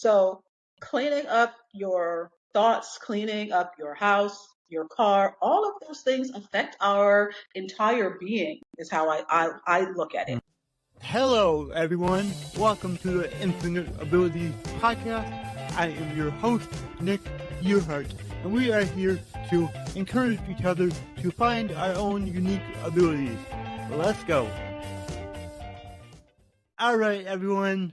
So cleaning up your thoughts, cleaning up your house, your car, all of those things affect our entire being is how I look at it. Hello, everyone. Welcome to the Infinite Abilities Podcast. I am your host, Nick Yerhart, and we are here to encourage each other to find our own unique abilities. Let's go. All right, everyone.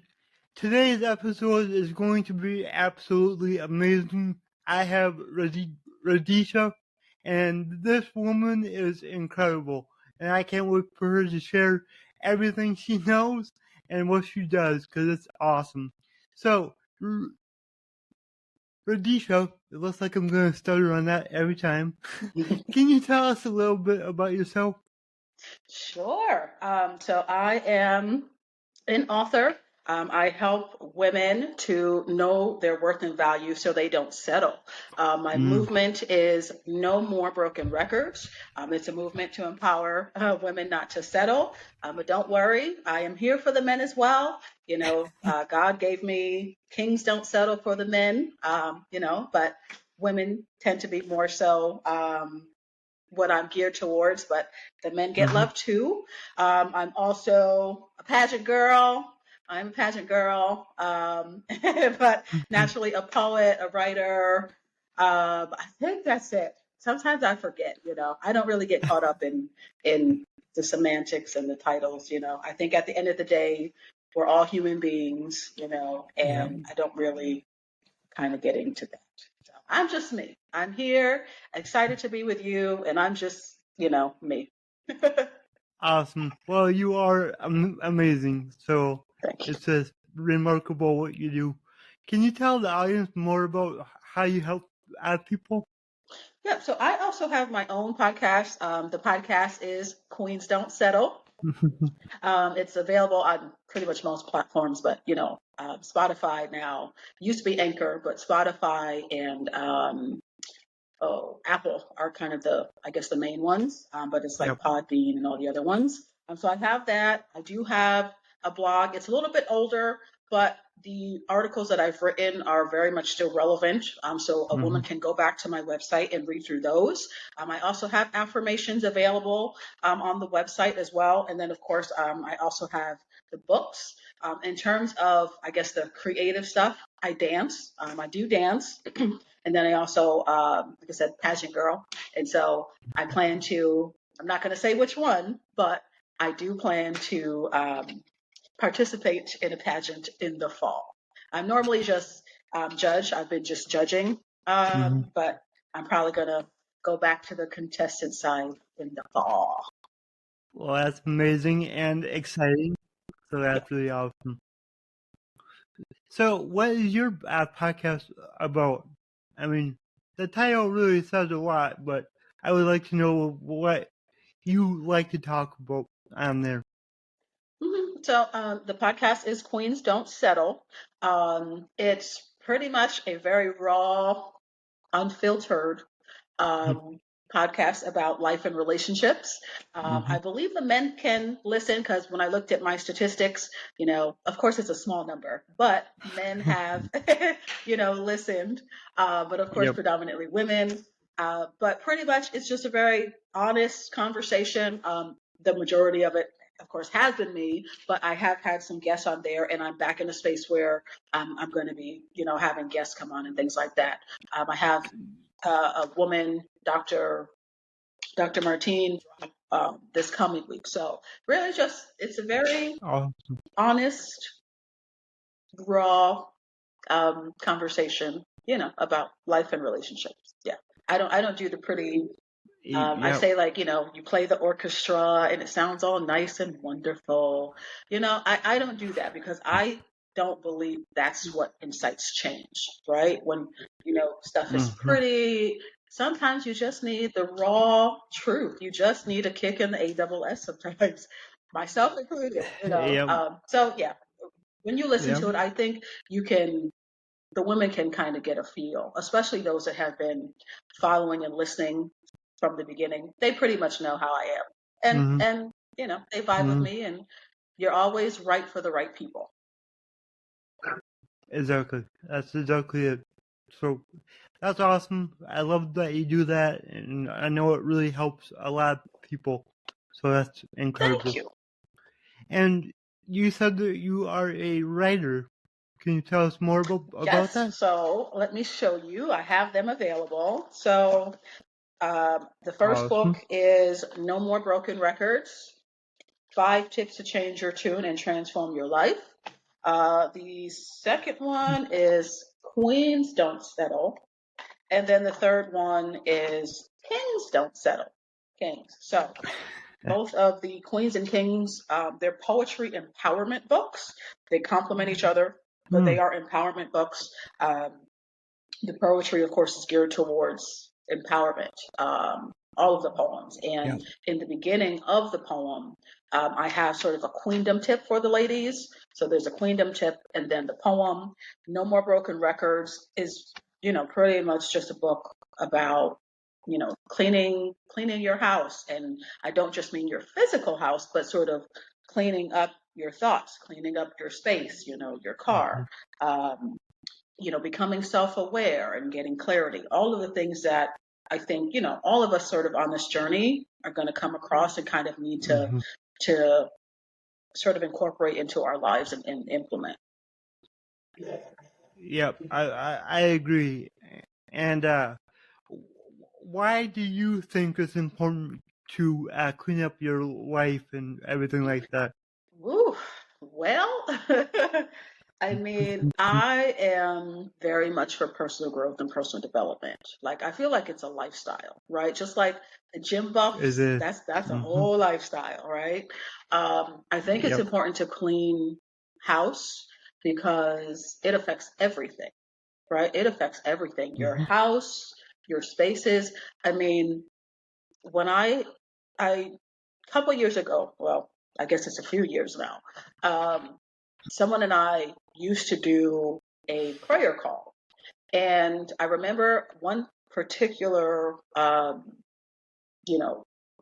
Today's episode is going to be absolutely amazing. I have Radesha, and this woman is incredible, and I can't wait for her to share everything she knows and what she does, because it's awesome. So, Radesha, it looks like I'm going to stutter on that every time. Can you tell us a little bit about yourself? Sure. So I am an author. I help women to know their worth and value so they don't settle. My movement is No More Broken Records. It's a movement to empower women not to settle. But don't worry, I am here for the men as well. God gave me kings don't settle for the men, but women tend to be more so what I'm geared towards, but the men get love too. I'm also a pageant girl. I'm a pageant girl, but naturally a poet, a writer. I think that's it. Sometimes I forget, I don't really get caught up in the semantics and the titles, I think at the end of the day, we're all human beings, and I don't really kind of get into that. So I'm just me. I'm here, excited to be with you, and I'm just, me. Awesome. Well, you are amazing. So it's just remarkable what you do. Can you tell the audience more about how you help people? Yeah, so I also have my own podcast. The podcast is Queens Don't Settle. It's available on pretty much most platforms, but Spotify now used to be Anchor, but Spotify and Apple are kind of the main ones, but it's like Podbean and all the other ones. So I have that. I do have a blog. It's a little bit older, but the articles that I've written are very much still relevant. So a woman can go back to my website and read through those. I also have affirmations available on the website as well. And then, of course, I also have the books. In terms of, the creative stuff, I dance. I do dance. And then I also, like I said, pageant girl. And so I plan to, I'm not going to say which one, but I do plan to participate in a pageant in the fall. I'm normally just judge. I've been just judging, but I'm probably going to go back to the contestant side in the fall. Well, that's amazing and exciting. So that's really awesome. So what is your podcast about? I mean, the title really says a lot, but I would like to know what you like to talk about on there. So the podcast is Queens Don't Settle. It's pretty much a very raw, unfiltered podcast about life and relationships. I believe the men can listen because when I looked at my statistics, of course it's a small number, but men have, listened. But of course, predominantly women. But pretty much it's just a very honest conversation. The majority of it, of course, has been me, but I have had some guests on there, and I'm back in a space where I'm going to be, having guests come on and things like that. I have a woman, Dr. Martine, this coming week. So really it's a very honest, raw conversation, about life and relationships. Yeah. I don't do the pretty, I say you play the orchestra and it sounds all nice and wonderful. I don't do that because I don't believe that's what incites change, right? When, stuff is pretty, sometimes you just need the raw truth. You just need a kick in the ASS sometimes, myself included, So yeah, when you listen to it, I think the women can kind of get a feel, especially those that have been following and listening from the beginning. They pretty much know how I am. And they vibe with me, and you're always right for the right people. Exactly. That's exactly it. So that's awesome. I love that you do that, and I know it really helps a lot of people. So that's Thank incredible. you. And you said that you are a writer. Can you tell us more about Yes, that? so let me show you. I have them available. So the first book Awesome. is No More Broken Records, 5 Tips to Change Your Tune and Transform Your Life. The second one is Queens Don't Settle. And then the third one is Kings Don't Settle. Kings. So both of the Queens and Kings, they're poetry empowerment books. They complement each other, but they are empowerment books. The poetry, of course, is geared towards empowerment. All of the poems. And in the beginning of the poem, I have sort of a queendom tip for the ladies. So there's a queendom tip, and then the poem, No More Broken Records, is, pretty much just a book about, cleaning your house. And I don't just mean your physical house, but sort of cleaning up your thoughts, cleaning up your space, your car. Um, becoming self-aware and getting clarity, all of the things that I think, all of us sort of on this journey are going to come across and kind of need to sort of incorporate into our lives and implement. Yep, I agree. And why do you think it's important to clean up your life and everything like that? Woo. Well, I mean, I am very much for personal growth and personal development. Like, I feel like it's a lifestyle, right? Just like the gym Is buffs, it? that's a whole lifestyle, right? I think it's Yep. important to clean house because it affects everything, right? It affects everything. Your house, your spaces. I mean, when I a couple years ago, well, I guess it's a few years now, someone and I used to do a prayer call. And I remember one particular,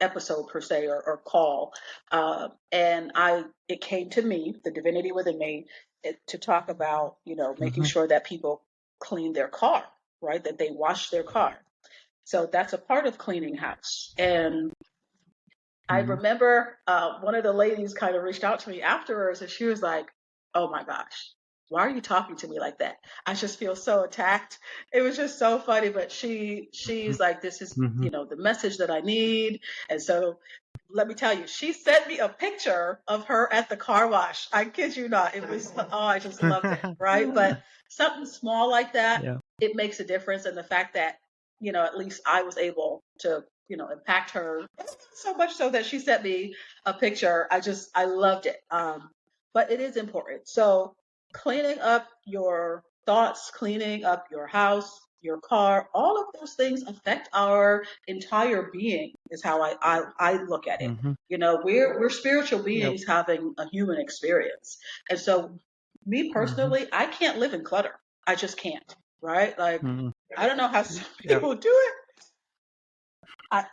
episode per se or call. And it came to me, the divinity within me, to talk about, making sure that people clean their car, right? That they wash their car. So that's a part of cleaning house. And I remember one of the ladies kind of reached out to me afterwards, and she was like, "Oh my gosh, why are you talking to me like that? I just feel so attacked." It was just so funny, but she's like, "This is, the message that I need." And so let me tell you, she sent me a picture of her at the car wash. I kid you not. It was, oh, I just loved it, right? But something small like that, Yeah. it makes a difference. And the fact that, at least I was able to, impact her so much so that she sent me a picture. I loved it. But it is important. So cleaning up your thoughts, cleaning up your house, your car, all of those things affect our entire being is how I look at it. We're spiritual beings having a human experience. And so me personally, I can't live in clutter. I just can't. Right? Like, I don't know how some people do it. I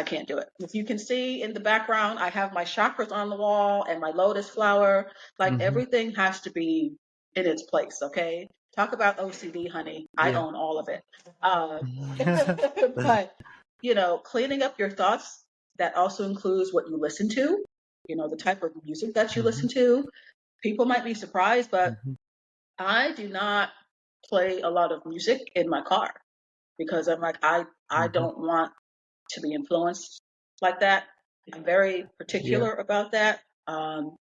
can't do it. If you can see in the background, I have my chakras on the wall and my lotus flower. Like, everything has to be in its place. Okay. Talk about OCD, honey. I Yeah. own all of it. But, cleaning up your thoughts, that also includes what you listen to, the type of music that you listen to. People might be surprised, but I do not play a lot of music in my car because I'm like, I don't want to be influenced like that. I'm very particular about that.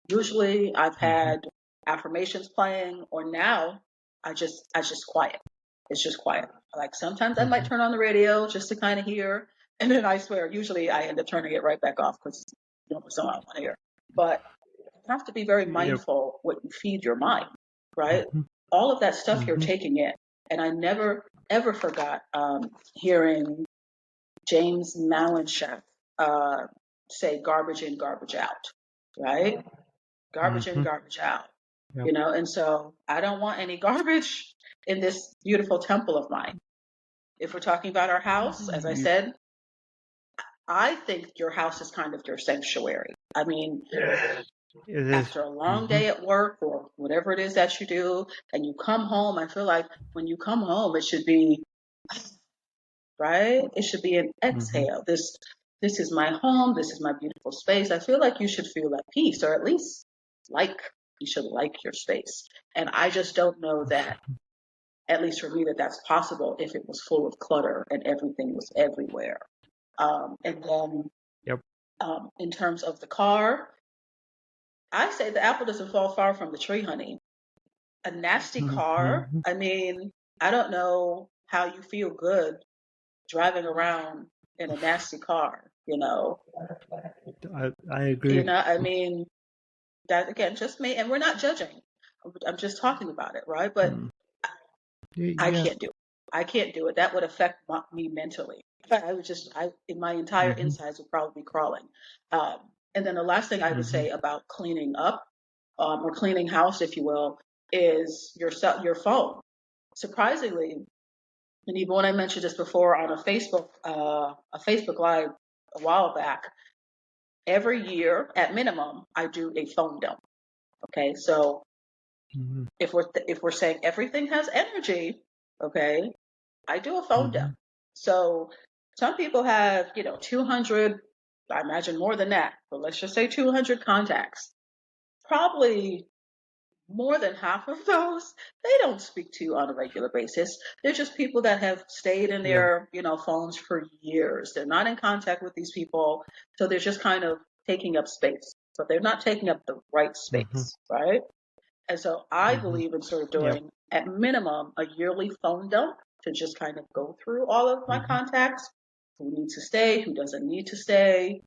Usually I've had affirmations playing, or now I just quiet. It's just quiet. Like, sometimes I might turn on the radio just to kind of hear, and then I swear, usually I end up turning it right back off because someone I want to hear. But you have to be very Yep. mindful what you feed your mind, right? All of that stuff you're taking in. And I never ever forgot hearing James Malinchak say garbage in, garbage out, right? Garbage in, garbage out, and so I don't want any garbage in this beautiful temple of mine. If we're talking about our house, as I said, I think your house is kind of your sanctuary. I mean, It is. After a long day at work or whatever it is that you do, and you come home, I feel like when you come home, it should be, right? It should be an exhale. This is my home. This is my beautiful space. I feel like you should feel at peace, or at least like you should like your space. And I just don't know that, at least for me, that that's possible if it was full of clutter and everything was everywhere. And then Yep. In terms of the car, I say the apple doesn't fall far from the tree, honey. A nasty car, I mean, I don't know how you feel good driving around in a nasty car, you know. I agree. You know, I mean, that again, just me, and we're not judging. I'm just talking about it, right? But I can't do it. I can't do it. That would affect me mentally. I would just, my entire insides would probably be crawling. And then the last thing I would say about cleaning up, or cleaning house, if you will, is your phone. Surprisingly, and even when I mentioned this before on a Facebook Live a while back, every year at minimum I do a phone dump. Okay, so if we're saying everything has energy, okay, I do a phone dump. So some people have 200, I imagine more than that, but let's just say 200 contacts. Probably more than half of those they don't speak to on a regular basis. They're just people that have stayed in their phones for years. They're not in contact with these people, so they're just kind of taking up space, but they're not taking up the right space, right? And so I believe in sort of doing at minimum a yearly phone dump to just kind of go through all of my contacts, who needs to stay, who doesn't need to stay.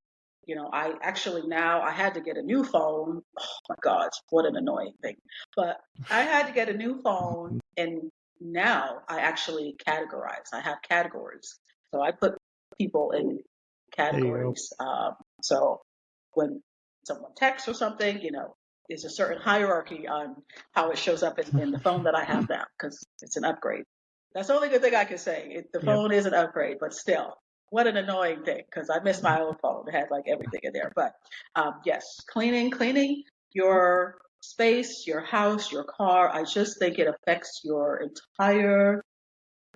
I actually now I had to get a new phone. Oh my God, what an annoying thing. But I had to get a new phone, and now I actually categorize. I have categories. So I put people in categories. So when someone texts or something, there's a certain hierarchy on how it shows up in the phone that I have now, because it's an upgrade. That's the only good thing I can say. The phone is an upgrade, but still, what an annoying thing, because I miss my old phone. It had like everything in there. But yes, cleaning your space, your house, your car. I just think it affects your entire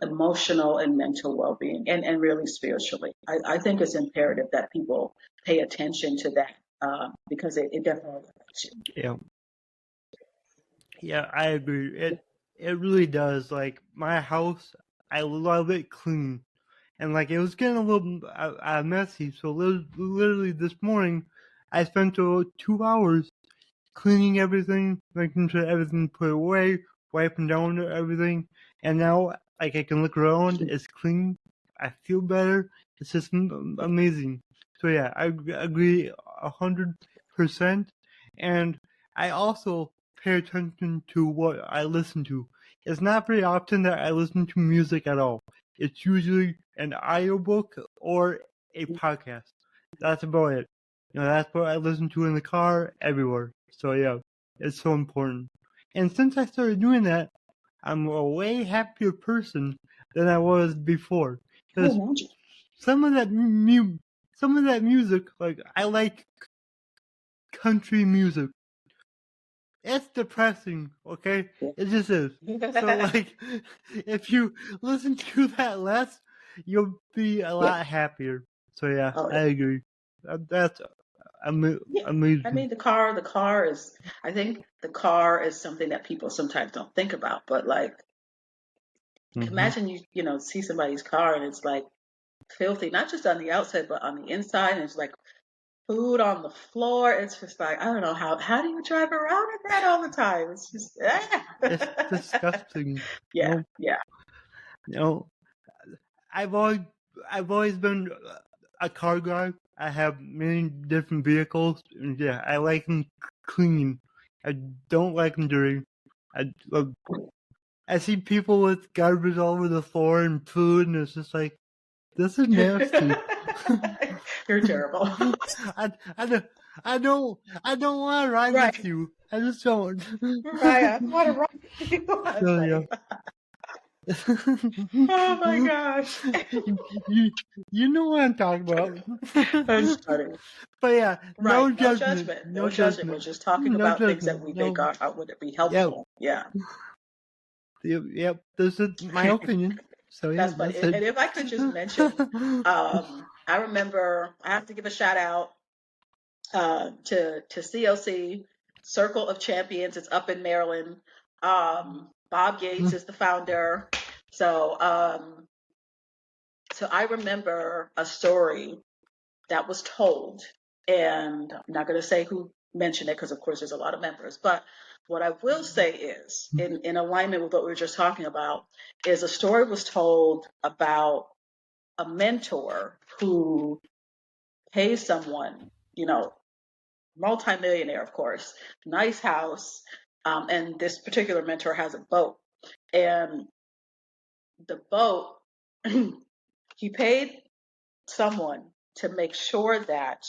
emotional and mental well-being, and really spiritually. I think it's imperative that people pay attention to that, because it definitely affects you. Yeah, I agree. It really does. Like my house, I love it clean, and like it was getting a little messy. So literally this morning, I spent 2 hours cleaning everything, making sure everything put away, wiping down everything, and now like I can look around, it's clean. I feel better. It's just amazing. So yeah, I agree 100%, and I also pay attention to what I listen to. It's not very often that I listen to music at all. It's usually an audiobook or a podcast. That's about it. That's what I listen to in the car, everywhere. So yeah, it's so important. And since I started doing that, I'm a way happier person than I was before. Because some of that music, like I like country music. It's depressing, okay? It just is. So like, if you listen to that less, you'll be a lot happier. So yeah, I agree. That's amazing. I mean, the car is, I think the car is something that people sometimes don't think about, but like, imagine you see somebody's car and it's like filthy, not just on the outside, but on the inside, and it's like food on the floor. It's just like, I don't know, how do you drive around in that all the time? It's just, It's disgusting. Yeah. I've always been a car guy. I have many different vehicles, and yeah, I like them clean. I don't like them dirty. I see people with garbage all over the floor and food, and it's just like, this is nasty. You're terrible. I don't want to ride with you. I just don't. Right. I want to ride with you. So, yeah. Oh my gosh. you know what I'm talking about. That's funny. But yeah, Right. no No judgment. judgment. No No judgment. We're judgment. just talking No about things that judgment. we think No. would be Yep. helpful. Yeah. Yep. This is my opinion. So yeah, That's funny. that's And if I could just mention, it. I remember I have to give a shout out to COC, Circle of Champions. It's up in Maryland. Bob Gates is the founder. So I remember a story that was told, and I'm not going to say who mentioned it because, of course, there's a lot of members. But what I will say is, in alignment with what we were just talking about, is a story was told about a mentor who pays someone, multimillionaire, of course, nice house, and this particular mentor has a boat, and the boat, he paid someone to make sure that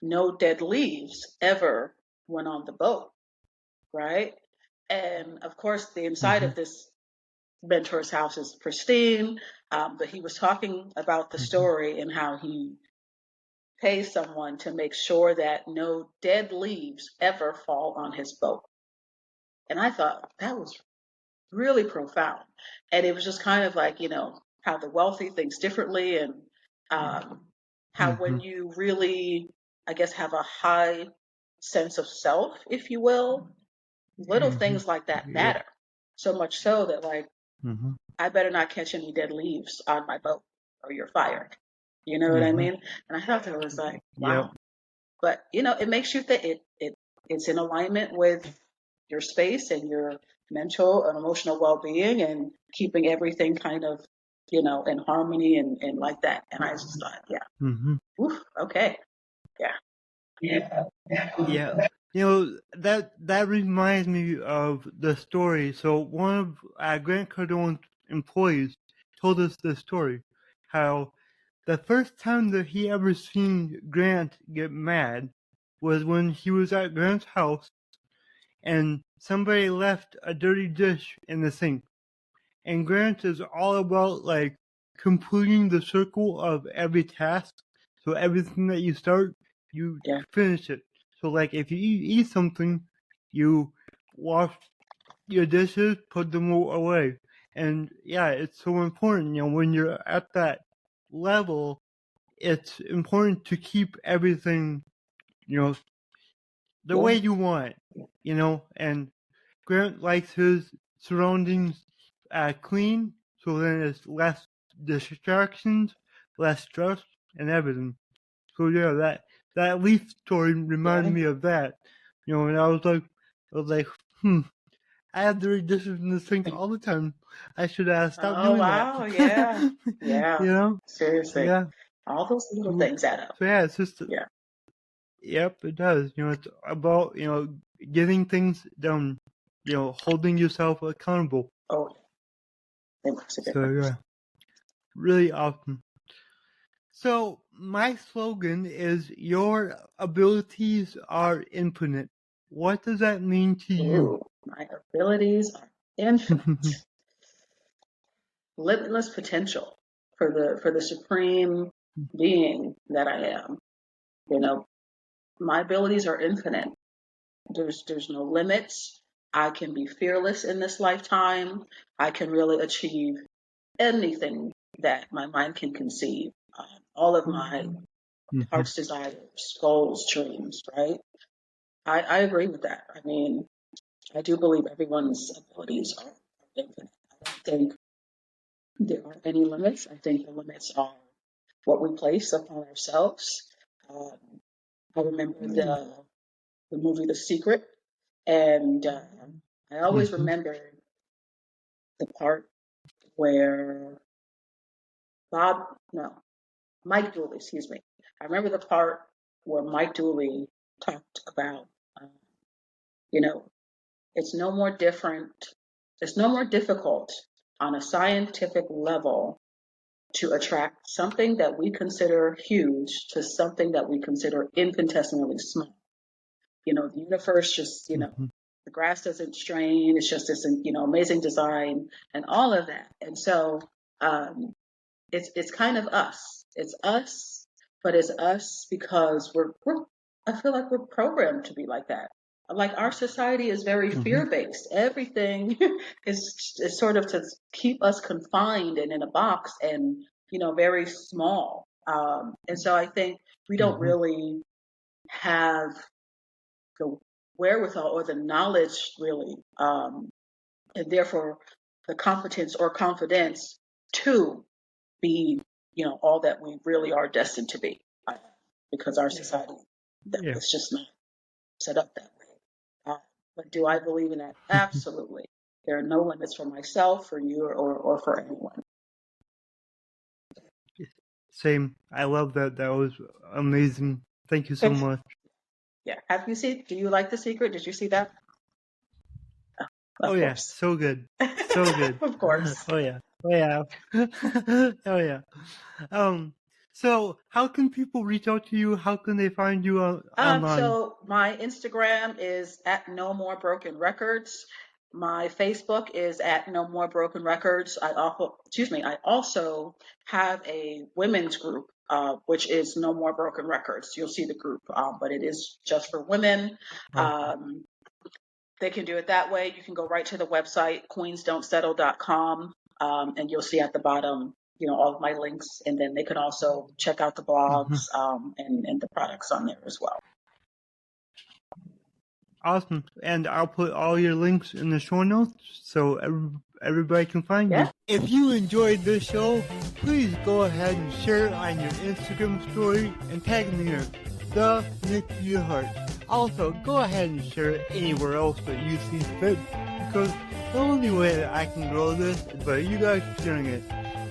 no dead leaves ever went on the boat, right? And of course, the inside of this mentor's house is pristine, but he was talking about the story and how he pays someone to make sure that no dead leaves ever fall on his boat. And I thought that was really profound. And it was just kind of like, how the wealthy thinks differently, and how when you really, I guess, have a high sense of self, if you will, little things like that matter. So much so that, like, I better not catch any dead leaves on my boat or you're fired. You know what I mean? And I thought that was like, wow. But, it makes you think it's in alignment with your space and your mental and emotional well-being, and keeping everything kind of, in harmony and like that. And I just thought, yeah, oof, okay, yeah. That reminds me of the story. So one of Grant Cardone's employees told us the story, how the first time that he ever seen Grant get mad was when he was at Grant's house and somebody left a dirty dish in the sink. And Grant is all about, like, completing the circle of every task. So everything that you start, you finish it. So, like, if you eat something, you wash your dishes, put them away. And yeah, it's so important, when you're at that level, it's important to keep everything, the way you want, and Grant likes his surroundings clean, so then it's less distractions, less stress, and everything. So yeah, that leaf story reminded me of that. And I was like, I have dirty dishes in the sink all the time. I should stop doing wow, that. yeah. Seriously. Yeah. All those little things add up. So yeah, it's just yeah. Yep, it does. It's about getting things done. Holding yourself accountable. Oh, it makes a So difference. yeah, really awesome. So my slogan is "Your abilities are infinite." What does that mean to you? My abilities are infinite. Limitless potential for the supreme being that I am. My abilities are infinite. There's no limits. I can be fearless in this lifetime. I can really achieve anything that my mind can conceive. All of my heart's desires, goals, dreams, right? I agree with that. I mean, I do believe everyone's abilities are infinite. I don't think there are any limits. I think the limits are what we place upon ourselves. I remember the movie The Secret, and I always remember the part where Mike Dooley, excuse me. I remember the part where Mike Dooley talked about, it's no more difficult on a scientific level to attract something that we consider huge to something that we consider infinitesimally small. The universe just, the grass doesn't strain. It's just this, amazing design and all of that. And so it's kind of us. It's us, but it's us because we're I feel like we're programmed to be like that. Like our society is very fear-based. Everything is sort of to keep us confined and in a box and, very small. And so I think we don't really have the wherewithal or the knowledge really, and therefore the competence or confidence to be, all that we really are destined to be, because our society is just not set up that way. But do I believe in that? Absolutely. There are no limits for myself, for you, or for anyone. Same. I love that. That was amazing. Thank you so much. Yeah. Do you like The Secret? Did you see that? Oh yeah, so good. So good. Of course. Oh yeah. Oh yeah. Oh yeah. So how can people reach out to you? How can they find you online? So my Instagram is at No More Broken Records. My Facebook is at No More Broken Records. I also have a women's group, which is No More Broken Records. You'll see the group, but it is just for women. They can do it that way. You can go right to the website, queensdon'tsettle.com, and you'll see at the bottom, all of my links. And then they can also check out the blogs and the products on there as well. Awesome. And I'll put all your links in the show notes so everybody can find you. If you enjoyed this show, please go ahead and share it on your Instagram story and tag me in the Nick Yerhart. Also, go ahead and share it anywhere else that you see fit, because the only way that I can grow this is by you guys sharing it.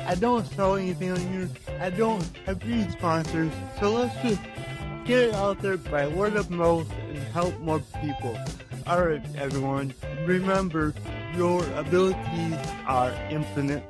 I don't sell anything on here. I don't have any sponsors, so let's just get it out there by word of mouth and help more people. Alright, everyone, remember, your abilities are infinite.